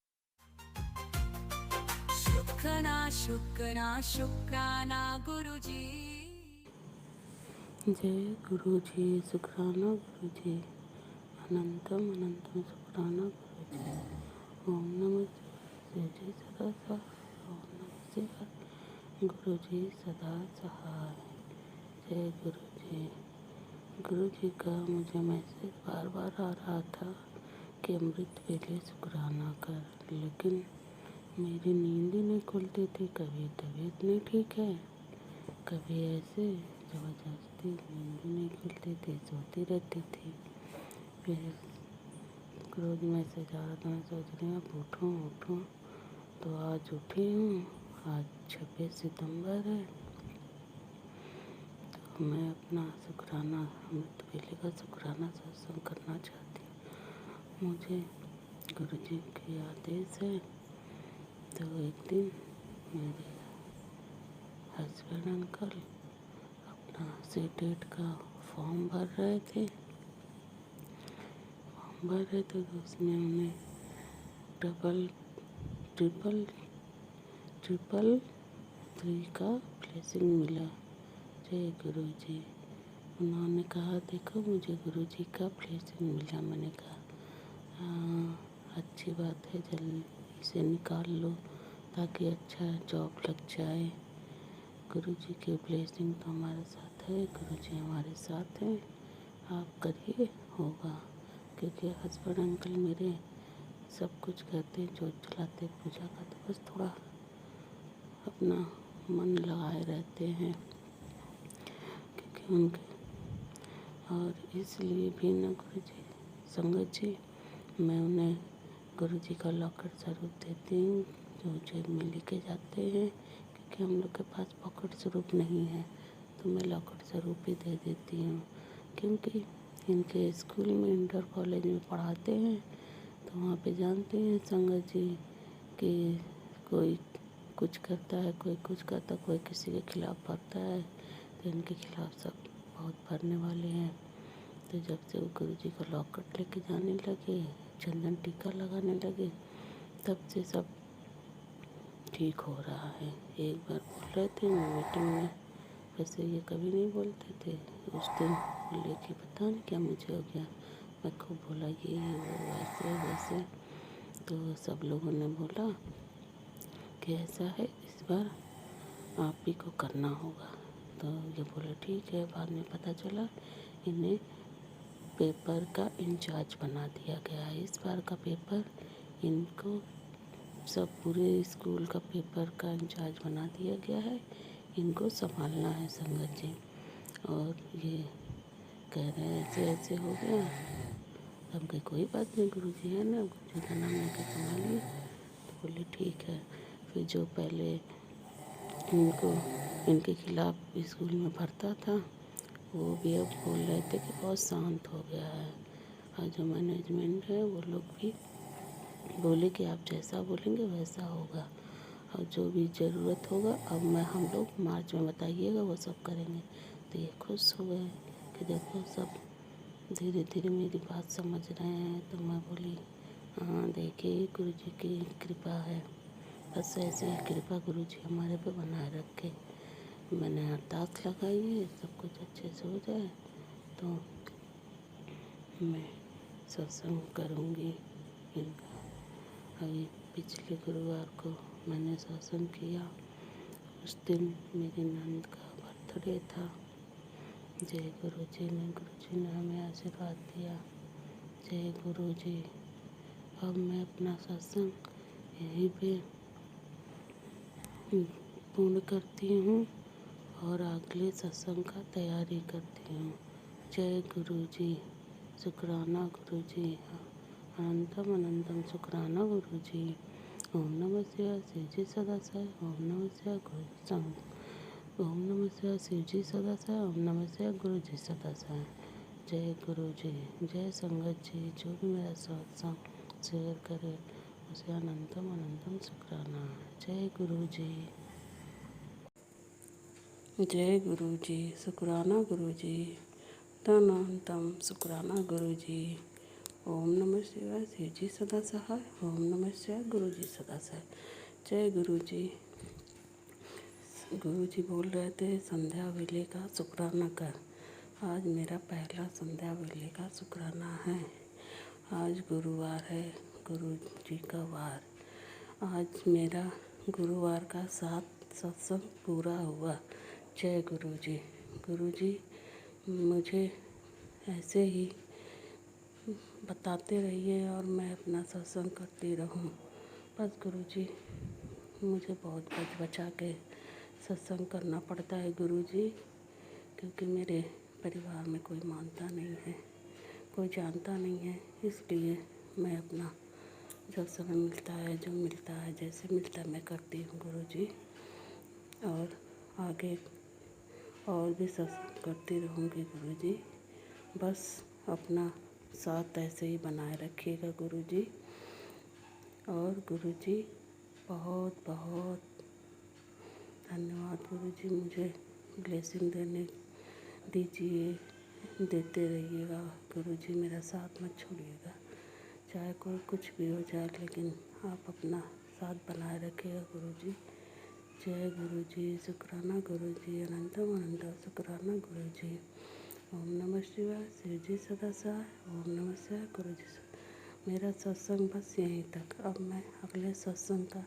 शुक्राना गुरुजी। जय गुरुजी, शुक्राना गुरुजी, अनंतम अनंतम शुक्राना गुरुजी। ओम नमः शिवाय, सदा सहाय। ओम नमः शिवाय, गुरुजी सदा सहाय। जय गुरुजी। गुरुजी का मुझे मैसेज बार बार आ रहा था कि अमृत वेले शुक्राना कर, लेकिन मेरी नींद ही नहीं खुलती थी, कभी तबीयत नहीं ठीक है, कभी ऐसे ज़बरदस्ती नींद ही नहीं खुलती थी, सोती रहती थी। फिर रोज़ मैसेज आ रहा था, मैं सोच रही हूँ अब उठूँ। तो आज उठी हूँ। आज 26 सितंबर है। तो मैं अपना शुक्राना, अमृत वेले का शुक्राना सत्संग करना चाहती हूँ। मुझे गुरु जी के आदेश है। तो एक दिन मेरे हस्बैंड अंकल अपना सीटेट का फॉर्म भर रहे थे। तो उसमें उन्हें ट्रिपल 3 का ब्लेसिंग मिला। जय गुरु जी। उन्होंने कहा देखो मुझे गुरु जी का ब्लेसिंग मिला। मैंने कहा हाँ अच्छी बात है, जल्दी इसे निकाल लो ताकि अच्छा जॉब लग जाए। गुरु जी की ब्लेसिंग तो हमारे साथ है, गुरु जी हमारे साथ हैं, आप करिए होगा। क्योंकि हस्बैंड अंकल मेरे सब कुछ करते हैं, जोत जलाते पूजा का, तो बस थोड़ा अपना मन लगाए रहते हैं क्योंकि उनके। और इसलिए भी ना गुरु जी संगत जी, मैं उन्हें गुरु जी का लॉकेट स्वरूप देती हूँ जो जेब में लेके जाते हैं। क्योंकि हम लोग के पास पॉकेट स्वरूप नहीं है, तो मैं लॉकेट स्वरूप ही दे देती हूँ। क्योंकि इनके स्कूल में इंटर कॉलेज में पढ़ाते हैं, तो वहाँ पे जानते हैं संगत जी कि कोई कुछ करता है, कोई कुछ करता, कोई किसी के खिलाफ़ भरता है, तो इनके खिलाफ़ सब बहुत भरने वाले हैं। तो जब से वो गुरु जी का लॉकेट लेके जाने लगे, चंदन टीका लगाने लगे, तब से सब ठीक हो रहा है। एक बार बोल रहे थे मीटिंग में, वैसे ये कभी नहीं बोलते थे, उस दिन बोले कि पता नहीं क्या मुझे हो गया, मैं खूब बोला ये वो वैसे वैसे। तो सब लोगों ने बोला कि ऐसा है इस बार आप ही को करना होगा। तो ये बोले ठीक है। बाद में पता चला इन्हें पेपर का इंचार्ज बना दिया गया है। इस बार का पेपर इनको सब पूरे स्कूल का पेपर का इंचार्ज बना दिया गया है। इनको संभालना है संगत जी। और ये कह रहे हैं ऐसे ऐसे हो गया। हम कहे कोई बात नहीं, गुरु जी है ना, गुरु जी का नाम लेकर संभालिए। तो बोले ठीक है। फिर जो पहले इनको इनके खिलाफ़ स्कूल में भरता था, वो भी अब बोल रहे थे कि बहुत शांत हो गया है। और जो मैनेजमेंट है वो लोग भी बोले कि आप जैसा बोलेंगे वैसा होगा, और जो भी ज़रूरत होगा अब हम लोग मार्च में बताइएगा, वो सब करेंगे। तो ये खुश हो गए कि देखो सब धीरे धीरे मेरी बात समझ रहे हैं। तो मैं बोली हाँ देखिए गुरु जी की कृपा है, बस ऐसे ही कृपा गुरु जी हमारे पे बनाए रखे। मैंने अरदास लगाई है सब कुछ अच्छे से हो जाए तो मैं सत्संग करूँगी इनका। अभी पिछले गुरुवार को मैंने सत्संग किया, उस दिन मेरी नंद का बर्थडे था। जय गुरु जी ने हमें आशीर्वाद दिया। जय गुरु जी। अब मैं अपना सत्संग यहीं पे पूर्ण करती हूँ और अगले सत्संग का तैयारी करती हूँ। जय गुरु जी। शुक्राना गुरु जी। अनंतम अनंतम शुक्राना गुरु जी। ओम नमः शिवाय शिव जी सदा साई। ओम नमः शिवाय गुरु जी संग। ओम नमः शिवाय शिव जी सदा साई। ओम नमः शिवाय गुरु जी सदा साई। जय गुरु जी। जय संगत जी। जो भी मेरा सत्संग शेयर करे उसे अनंतम अनंतम शुक्राना। जय गुरु जी। जय गुरु जी। शुक्राना गुरु जी। धनान्तम शुक्राना गुरु जी। ओम नमः शिवाय शिव जी सदा सहाय। ओम नमः शिवाय गुरु जी सदा सहाय। जय गुरु जी। गुरु जी बोल रहे थे संध्या वेले का शुक्राना कर। आज मेरा पहला संध्या वेले का शुक्राना है। आज गुरुवार है, गुरु जी का वार। आज मेरा गुरुवार का 7 सत्संग पूरा हुआ। जय गुरु जी। गुरु जी मुझे ऐसे ही बताते रहिए और मैं अपना सत्संग करती रहूं। बस गुरुजी, मुझे बहुत बचा के सत्संग करना पड़ता है गुरुजी, क्योंकि मेरे परिवार में कोई मानता नहीं है, कोई जानता नहीं है। इसलिए मैं अपना जब समय मिलता है, जो मिलता है, जैसे मिलता है मैं करती हूँ गुरुजी। और आगे और भी सत्संग करती रहूँगी गुरुजी। बस अपना साथ ऐसे ही बनाए रखिएगा गुरुजी। और गुरुजी बहुत बहुत धन्यवाद गुरुजी, मुझे ब्लेसिंग दीजिए, देते रहिएगा गुरुजी, मेरा साथ मत छोड़िएगा। चाहे कोई कुछ भी हो जाए, लेकिन आप अपना साथ बनाए रखिएगा गुरुजी। जय गुरुजी, शुक्राना गुरुजी, अनंतम अनंत शुक्राना गुरुजी। ओम नमः शिवाय, शिव जी सदा सहाय। ओम नमः शिवाय गुरुजी। मेरा सत्संग बस यहीं तक। अब मैं अगले सत्संग का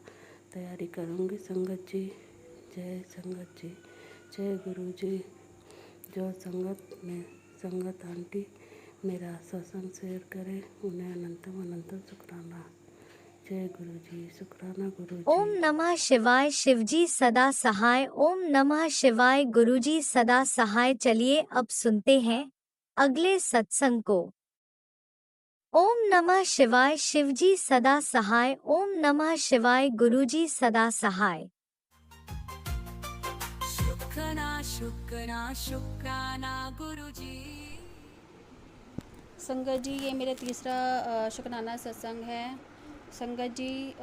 तैयारी करूँगी संगत जी। जय संगत जी, जय गुरु जी। जो संगत आंटी मेरा सत्संग शेयर करे, उन्हें अनंतम अनंत शुक्राना। जय गुरु जी, शुक्राना गुरु ओम जी। नमः शिवाय, शिवजी सदा सहाय। ओम नमः शिवाय, गुरुजी सदा सहाय। चलिए अब सुनते हैं अगले सत्संग को। ओम नमः शिवाय, शिवजी सदा सहाय। ओम नमः शिवाय, गुरुजी सदा सहाय। शुक्राना गुरुजी। संगत जी, ये मेरा तीसरा शुक्राना सत्संग है। संगत जी,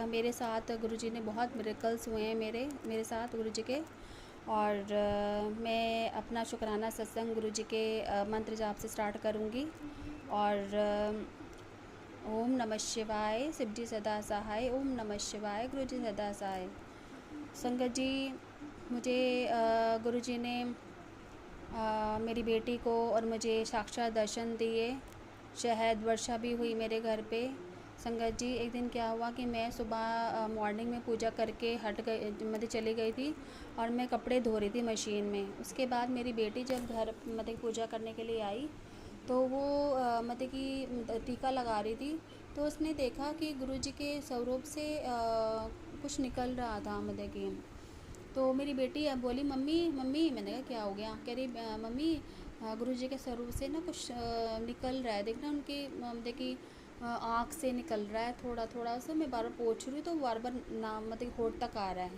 मेरे साथ गुरुजी ने बहुत मिरेकल्स हुए हैं मेरे साथ गुरुजी के। और मैं अपना शुक्राना सत्संग गुरुजी के मंत्र जाप से स्टार्ट करूँगी। और ओम नमः शिवाय, शिवजी सदा सहाय। ओम नमः शिवाय, गुरुजी सदा सहाय। संगत जी, मुझे गुरुजी ने मेरी बेटी को और मुझे साक्षात दर्शन दिए। शहद वर्षा भी हुई मेरे घर पे। संगत जी, एक दिन क्या हुआ कि मैं सुबह मॉर्निंग में पूजा करके मतलब चली गई थी, और मैं कपड़े धो रही थी मशीन में। उसके बाद मेरी बेटी जब घर मतलब पूजा करने के लिए आई, तो वो मतलब कि टीका लगा रही थी। तो उसने देखा कि गुरुजी के स्वरूप से कुछ निकल रहा था, मतलब कि। तो मेरी बेटी अब बोली, मम्मी मम्मी। मैंने कहा क्या हो गया? कह रही मम्मी, गुरुजी के स्वरूप से ना कुछ निकल रहा है, देखना उनकी देखी आँख से निकल रहा है थोड़ा थोड़ा सा। मैं बार बार पूछ रही हूँ तो बार बार नाम मतलब होठ तक आ रहा है।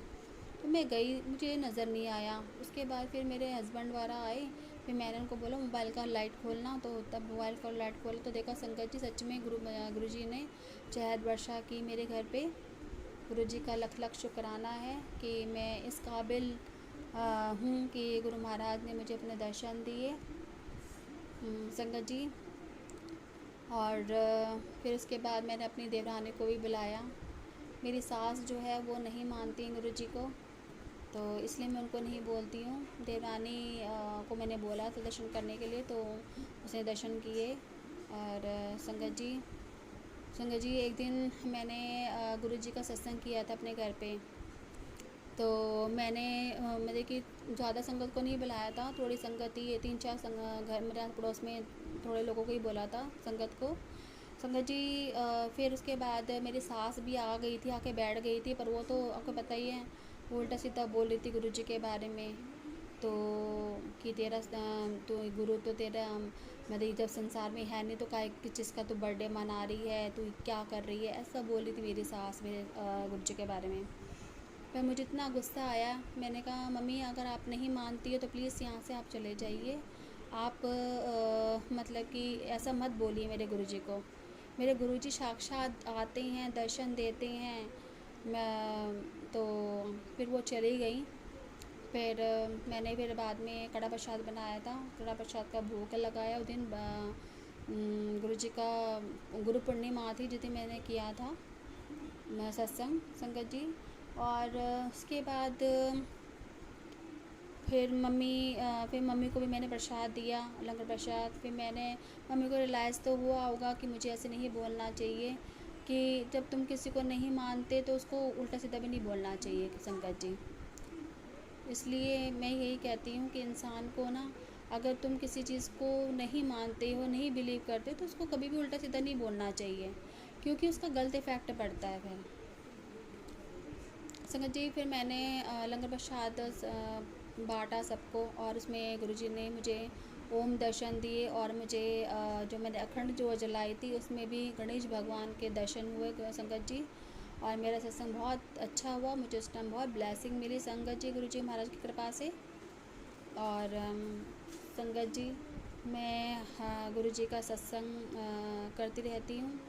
तो मैं गई, मुझे नज़र नहीं आया। उसके बाद फिर मेरे हस्बैंड वाला आए, फिर मैंने उनको बोला मोबाइल का लाइट खोलना। तो तब मोबाइल का लाइट खोला तो देखा संगत जी सच में गुरुजी ने शहद वर्षा की मेरे घर पे। गुरुजी का लख लख शुक्राना है कि मैं इस काबिल हूँ कि गुरु महाराज ने मुझे अपने दर्शन दिए। संगत जी, और फिर उसके बाद मैंने अपनी देवरानी को भी बुलाया। मेरी सास जो है वो नहीं मानती गुरुजी को, तो इसलिए मैं उनको नहीं बोलती हूँ। देवरानी को मैंने बोला था दर्शन करने के लिए, तो उसने दर्शन किए। और संगत जी, एक दिन मैंने गुरुजी का सत्संग किया था अपने घर पे। तो मैंने मतलब कि ज़्यादा संगत को नहीं बुलाया था, थोड़ी संगत ही 3-4 घर मेरे पड़ोस में थोड़े लोगों को ही बोला था संगत को। संगत जी, फिर उसके बाद मेरी सास भी आ गई थी, आके बैठ गई थी। पर वो तो आपको पता ही है, उल्टा सीधा बोल रही थी गुरुजी के बारे में। तो कि तेरा तो गुरु तो तेरा मतलब जब संसार में है नहीं, तो काहे किस चीज़ का तू बर्थडे मना रही है, तू क्या कर रही है, ऐसा बोल रही थी मेरी सास मेरे गुरुजी के बारे में। पर मुझे इतना गुस्सा आया, मैंने कहा मम्मी अगर आप नहीं मानती हो तो प्लीज़ यहाँ से आप चले जाइए। आप मतलब कि ऐसा मत बोलिए मेरे गुरुजी को। मेरे गुरुजी साक्षात आते हैं, दर्शन देते हैं। तो फिर वो चली गई। फिर मैंने फिर बाद में कड़ा प्रसाद बनाया था, कड़ा प्रसाद का भोग लगाया। उस दिन गुरुजी का गुरु पूर्णिमा थी, जिस दिन मैंने किया था सत्संग संगत जी। और उसके बाद फिर मम्मी को भी मैंने प्रसाद दिया, लंगर प्रसाद। फिर मैंने मम्मी को रियलाइज़ तो हुआ होगा कि मुझे ऐसे नहीं बोलना चाहिए, कि जब तुम किसी को नहीं मानते तो उसको उल्टा सीधा भी नहीं बोलना चाहिए संगत जी। इसलिए मैं यही कहती हूँ कि इंसान को ना, अगर तुम किसी चीज़ को नहीं मानते हो, नहीं बिलीव करते, तो उसको कभी भी उल्टा सीधा नहीं बोलना चाहिए। क्योंकि उसका गलत इफ़ेक्ट पड़ता है फिर। संगत जी फिर मैंने लंगर प्रसाद बाँटा सबको, और उसमें गुरुजी ने मुझे ओम दर्शन दिए, और मुझे जो मैंने अखंड ज्योत जलाई थी उसमें भी गणेश भगवान के दर्शन हुए संगत जी। और मेरा सत्संग बहुत अच्छा हुआ, मुझे उस टाइम बहुत ब्लेसिंग मिली संगत जी, गुरुजी महाराज की कृपा से। और संगत जी मैं गुरुजी का सत्संग करती रहती हूँ।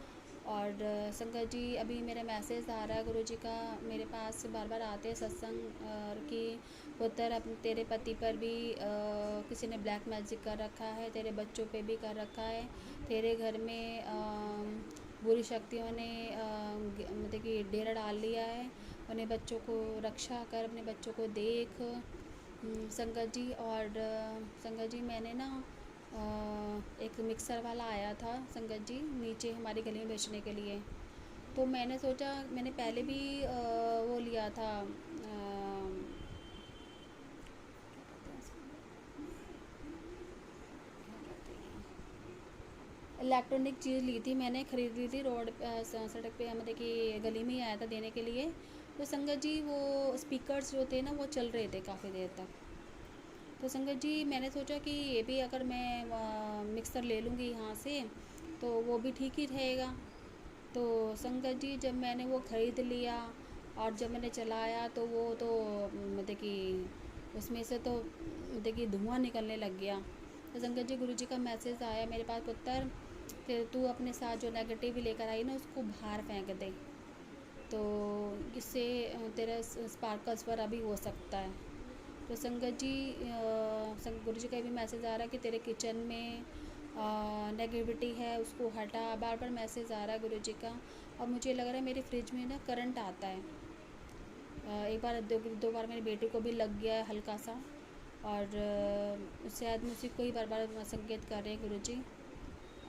और संगत जी अभी मेरा मैसेज आ रहा है गुरुजी का, मेरे पास बार बार आते हैं सत्संग कि पुत्र अपने तेरे पति पर भी किसी ने ब्लैक मैजिक कर रखा है, तेरे बच्चों पे भी कर रखा है, तेरे घर में बुरी शक्तियों ने मतलब कि डेरा डाल लिया है, उन्हें बच्चों को रक्षा कर, अपने बच्चों को देख संगत जी। और संगत जी मैंने ना एक मिक्सर वाला आया था संगत जी नीचे हमारी गली में बेचने के लिए, तो मैंने सोचा, मैंने पहले भी वो लिया था इलेक्ट्रॉनिक चीज़ ली थी, मैंने ख़रीद ली थी रोड सड़क पे, मतलब कि गली में ही आया था देने के लिए। तो संगत जी वो स्पीकर्स जो थे ना वो चल रहे थे काफ़ी देर तक, तो संगत जी मैंने सोचा कि ये भी अगर मैं मिक्सर ले लूँगी यहाँ से तो वो भी ठीक ही रहेगा। तो संगत जी जब मैंने वो ख़रीद लिया और जब मैंने चलाया तो वो तो मतलब कि उसमें से तो मतलब कि धुआं निकलने लग गया। तो संगत जी गुरुजी का मैसेज आया मेरे पास, पुत्र फिर तू अपने साथ जो नेगेटिव लेकर आई ना उसको बाहर फेंक दे, तो इससे तेरा स्पार्कल्स पर अभी हो सकता है। तो संगत जी गुरुजी का भी मैसेज आ रहा है कि तेरे किचन में नेगेटिविटी है उसको हटा, बार बार मैसेज आ रहा है गुरुजी का। और मुझे लग रहा है मेरे फ्रिज में ना करंट आता है, एक बार दो बार मेरी बेटी को भी लग गया है हल्का सा, और शायद मुझे कोई बार बार संकेत कर रहे हैं गुरुजी।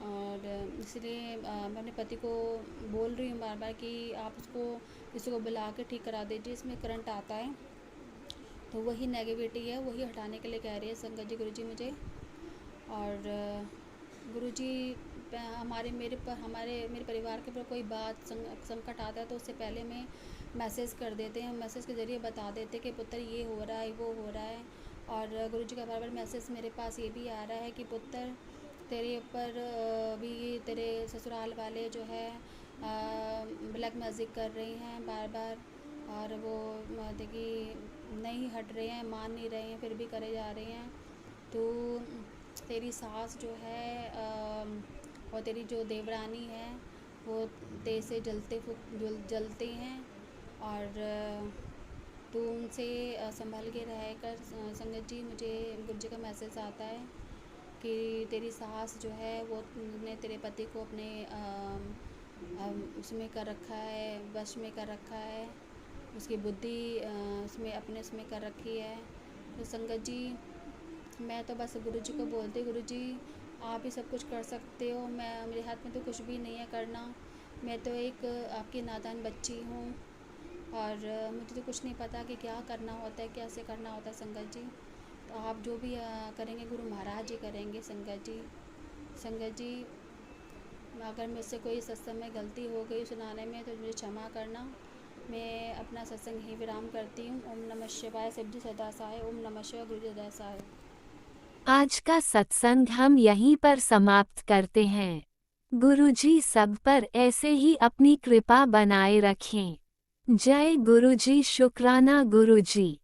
और इसलिए मैं अपने पति को बोल रही हूँ बार बार कि आप उसको किसी को बुला के ठीक करा दीजिए, इसमें करंट आता है। तो वही नेगेटिविटी है वही हटाने के लिए कह रही है संगत जी गुरुजी मुझे। और गुरुजी मेरे परिवार के ऊपर कोई बात संकट आता है तो उससे पहले में मैसेज कर देते हैं, मैसेज के ज़रिए बता देते कि पुत्र ये हो रहा है वो हो रहा है। और गुरुजी का बार बार मैसेज मेरे पास ये भी आ रहा है कि पुत्र तेरे ऊपर भी तेरे ससुराल वाले जो है ब्लैक मैजिक कर रही हैं बार बार, और वो देखिए नहीं हट रहे हैं, मान नहीं रहे हैं, फिर भी करे जा रहे हैं। तो तेरी सास जो है और तेरी जो देवरानी है वो तेज से जलते हैं, और तू उनसे संभल के रहकर संगत जी मुझे गुरुजी का मैसेज आता है कि तेरी सास जो है वो ने तेरे पति को अपने उसमें कर रखा है, वश में कर रखा है, उसकी बुद्धि उसमें कर रखी है। तो संगत जी मैं तो बस गुरुजी को बोलती, गुरुजी आप ही सब कुछ कर सकते हो, मेरे हाथ में तो कुछ भी नहीं है करना, मैं तो एक आपकी नादान बच्ची हूँ, और मुझे तो कुछ नहीं पता कि क्या करना होता है, कैसे करना होता है संगत जी। तो आप जो भी करेंगे गुरु महाराज जी करेंगे संगत जी। संगत जी अगर मुझसे कोई सत्संग में गलती हो गई सुनाने में तो मुझे क्षमा करना। मैं अपना सत्संग ही विराम करती हूँ। ओम नमः शिवाय। शिव जी सदा सहाय। ओम नमः शिवाय। गुरु जी सदा सहाय। आज का सत्संग हम यहीं पर समाप्त करते हैं। गुरुजी सब पर ऐसे ही अपनी कृपा बनाए रखें। जय गुरुजी। शुक्राना गुरुजी।